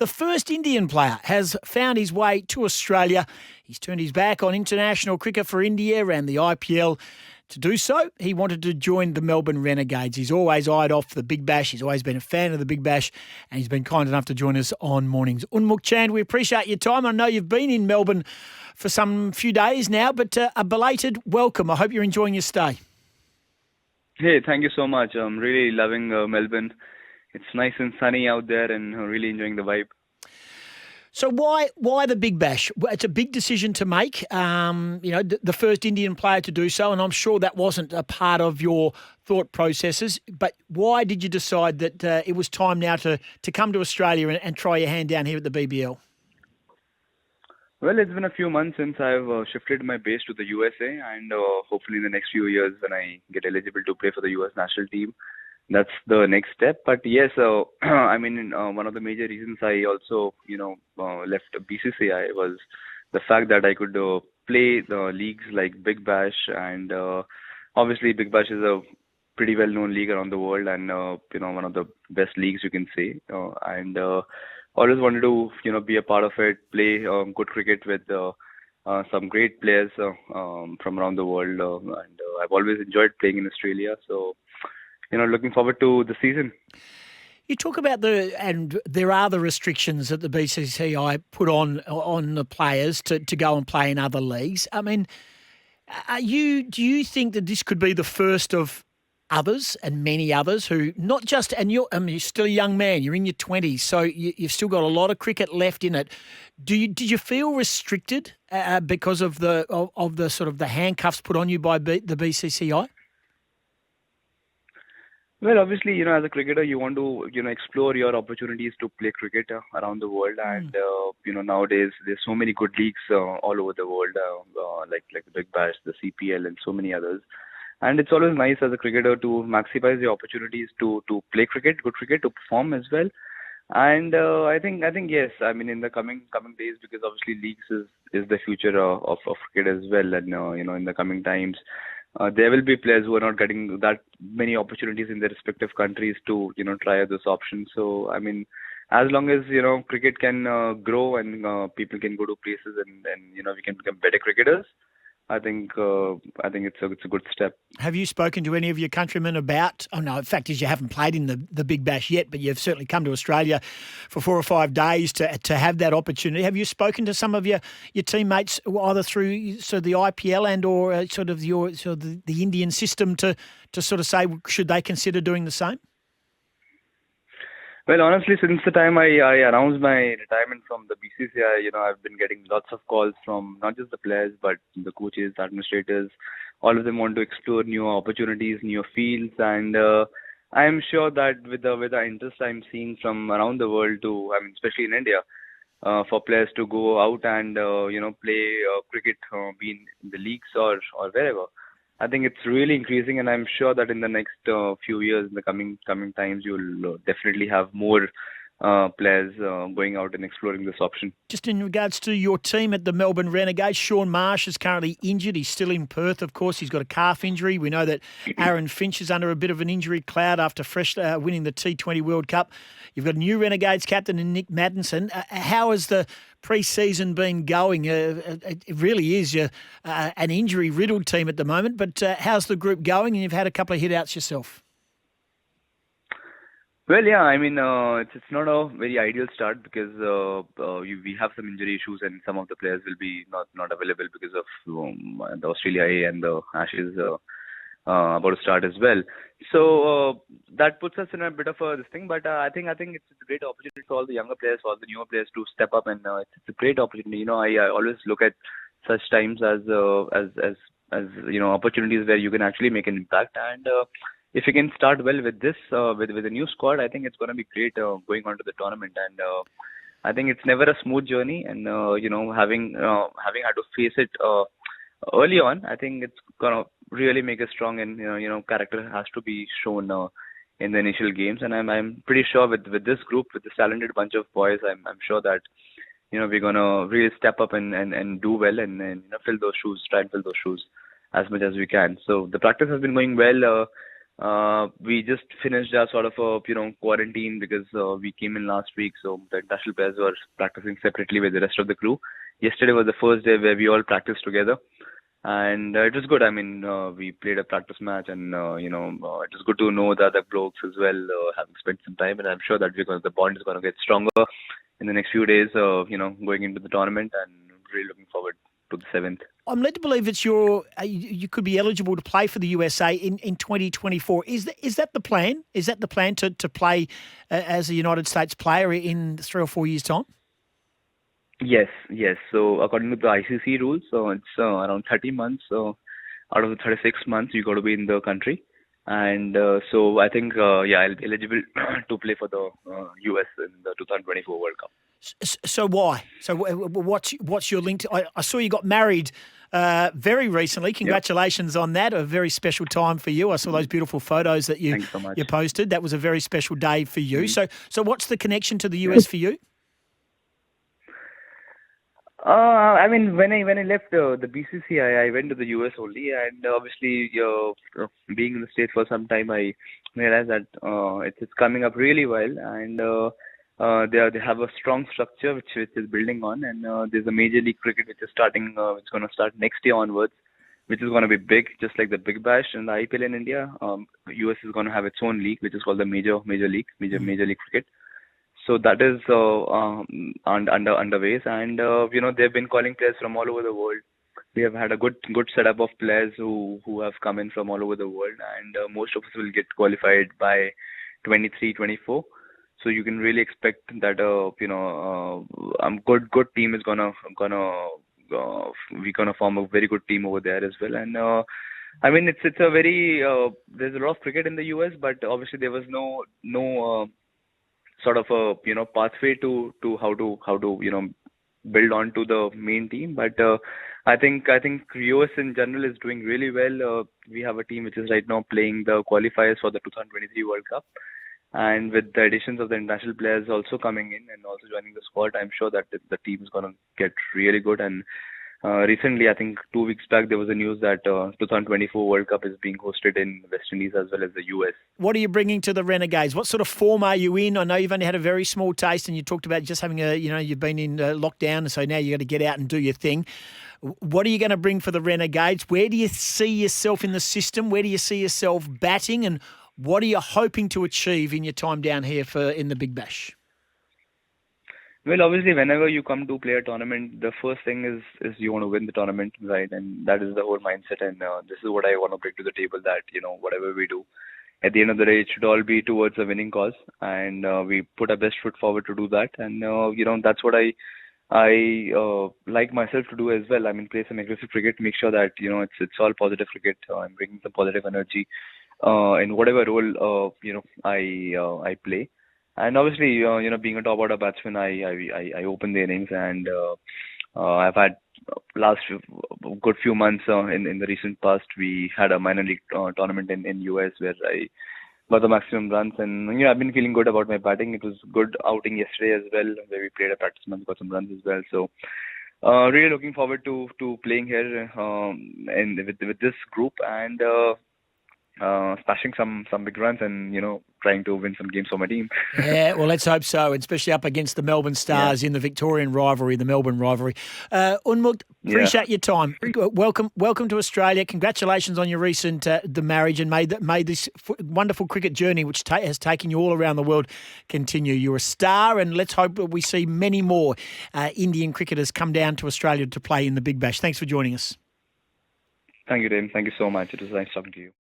The first Indian player has found his way to Australia. He's turned his back on international cricket for India and the IPL. To do so, he wanted to join the Melbourne Renegades. He's always eyed off the Big Bash. He's always been a fan of the Big Bash, and he's been kind enough to join us on Mornings. Unmukt Chand, we appreciate your time. I know you've been in Melbourne for some few days now, but a belated welcome. I hope you're enjoying your stay. Hey, thank you so much. I'm really loving Melbourne. It's nice and sunny out there and really enjoying the vibe. So why the Big Bash? It's a big decision to make, the first Indian player to do so, and I'm sure that wasn't a part of your thought processes, but why did you decide that it was time now to come to Australia and try your hand down here at the BBL? Well, it's been a few months since I've shifted my base to the USA, and hopefully in the next few years when I get eligible to play for the US national team, that's the next step. But yes, one of the major reasons I also, left BCCI was the fact that I could play the leagues like Big Bash, and obviously Big Bash is a pretty well-known league around the world, and one of the best leagues you can say. Always wanted to, be a part of it, play good cricket with some great players from around the world, and I've always enjoyed playing in Australia. So, looking forward to the season. You talk about there are the restrictions that the BCCI put on the players to go and play in other leagues. I mean, do you think that this could be the first of others and many others who not just, and you're still a young man, you're in your 20s, so you've still got a lot of cricket left in it. Did you feel restricted because of the sort of the handcuffs put on you by the BCCI? Well, obviously, as a cricketer, you want to, explore your opportunities to play cricket around the world. And, nowadays there's so many good leagues all over the world, like the Big Bash, the CPL, and so many others. And it's always nice as a cricketer to maximize the opportunities to play cricket, good cricket, to perform as well. And I think yes. I mean, in the coming days, because obviously leagues is the future of cricket as well. And in the coming times, there will be players who are not getting that many opportunities in their respective countries to try those options. So I mean, as long as cricket can grow and people can go to places and we can become better cricketers, I think it's a good step. Have you spoken to any of your countrymen about? Oh no, the fact is you haven't played in the Big Bash yet, but you've certainly come to Australia for 4 or 5 days to have that opportunity. Have you spoken to some of your teammates either through sort of the IPL and or the Indian system to sort of say should they consider doing the same? Well, honestly, since the time I announced my retirement from the BCCI, I've been getting lots of calls from not just the players, but the coaches, the administrators. All of them want to explore new opportunities, new fields, and I am sure that with the interest I'm seeing from around the world, especially in India, for players to go out and play cricket, be in the leagues or wherever. I think it's really increasing, and I'm sure that in the next few years, in the coming times, you'll definitely have more players going out and exploring this option. Just in regards to your team at the Melbourne Renegades, Shaun Marsh is currently injured. He's still in Perth, of course. He's got a calf injury. We know that Aaron Finch is under a bit of an injury cloud after winning the T20 World Cup. You've got a new Renegades captain in Nick Maddinson. How has the pre-season been going? It really is an injury-riddled team at the moment, but how's the group going? And you've had a couple of hit-outs yourself. Well, yeah, I mean, it's not a very ideal start because we have some injury issues and some of the players will be not available because of the Australia A and the Ashes about to start as well. So that puts us in a bit of this thing, but I think it's a great opportunity for all the younger players, for all the newer players to step up, and it's a great opportunity. I always look at such times as opportunities where you can actually make an impact, and if you can start well with this, with a new squad, I think it's going to be great going on to the tournament. And I think it's never a smooth journey. And, having had to face it early on, I think it's going to really make us strong. And, character has to be shown in the initial games. And I'm pretty sure with this group, with this talented bunch of boys, I'm sure that, we're going to really step up and do well and try and fill those shoes as much as we can. So the practice has been going well. We just finished our sort of quarantine because we came in last week, so the international players were practicing separately with the rest of the crew. Yesterday was the first day where we all practiced together, and it was good. I mean, we played a practice match, and it was good to know the other blokes as well, having spent some time, and I'm sure that the bond is going to get stronger in the next few days. Going into the tournament, and really looking forward to the 7th. I'm led to believe it's you could be eligible to play for the USA in 2024. Is that the plan? Is that the plan to play as a United States player in 3 or 4 years' time? Yes. So according to the ICC rules, it's around 30 months. Out of the 36 months, you got to be in the country, and so I think I'll be eligible to play for the US in the 2024 World Cup. So why? So what's your link to? I saw you got married very recently. Congratulations on that. A very special time for you. I saw those beautiful photos that you posted. That was a very special day for you. So what's the connection to the US for you? I mean, when I left the BCCI, I went to the US only, and obviously, being in the state for some time, I realized that it's coming up really well, and they have a strong structure which is building on, and there's a major league cricket which is starting. It's going to start next year onwards, which is going to be big, just like the Big Bash and the IPL in India. US is going to have its own league, which is called the Major League Cricket. So that is underways, and they've been calling players from all over the world. We have had a good setup of players who have come in from all over the world, and most of us will get qualified by 23, 24. So you can really expect that good team is gonna we're gonna form a very good team over there as well. And I mean it's a very there's a lot of cricket in the US, but obviously there was no sort of a pathway to how to build onto the main team. But I think US in general is doing really well. We have a team which is right now playing the qualifiers for the 2023 World Cup. And with the additions of the international players also coming in and also joining the squad, I'm sure that the team is going to get really good. And recently, I think 2 weeks back, there was a news that 2024 World Cup is being hosted in West Indies as well as the US. What are you bringing to the Renegades? What sort of form are you in? I know you've only had a very small taste, and you talked about just having you've been in lockdown, so now you got to get out and do your thing. What are you going to bring for the Renegades? Where do you see yourself in the system? Where do you see yourself batting? And what are you hoping to achieve in your time down here in the Big Bash? Well, obviously, whenever you come to play a tournament, the first thing is you want to win the tournament, right? And that is the whole mindset. And this is what I want to bring to the table, that, whatever we do, at the end of the day, it should all be towards a winning cause. And we put our best foot forward to do that. And, that's what I like myself to do as well. I mean, play some aggressive cricket, make sure that, it's all positive cricket. I'm bringing some positive energy in whatever role, I play. And obviously, being a top order batsman, I open the innings, and I've had last good few months in the recent past. We had a minor league tournament in US where I got the maximum runs, and I've been feeling good about my batting. It was good outing yesterday as well, where we played a practice match, got some runs as well. So really looking forward to playing here and with this group, and smashing some big runs, and trying to win some games for my team. Yeah, well, let's hope so, especially up against the Melbourne Stars in the Victorian rivalry, the Melbourne rivalry. Unmukt, appreciate your time. Welcome to Australia. Congratulations on your recent the marriage, and may this wonderful cricket journey, which has taken you all around the world, continue. You're a star, and let's hope that we see many more Indian cricketers come down to Australia to play in the Big Bash. Thanks for joining us. Thank you, Dave. Thank you so much. It was nice talking to you.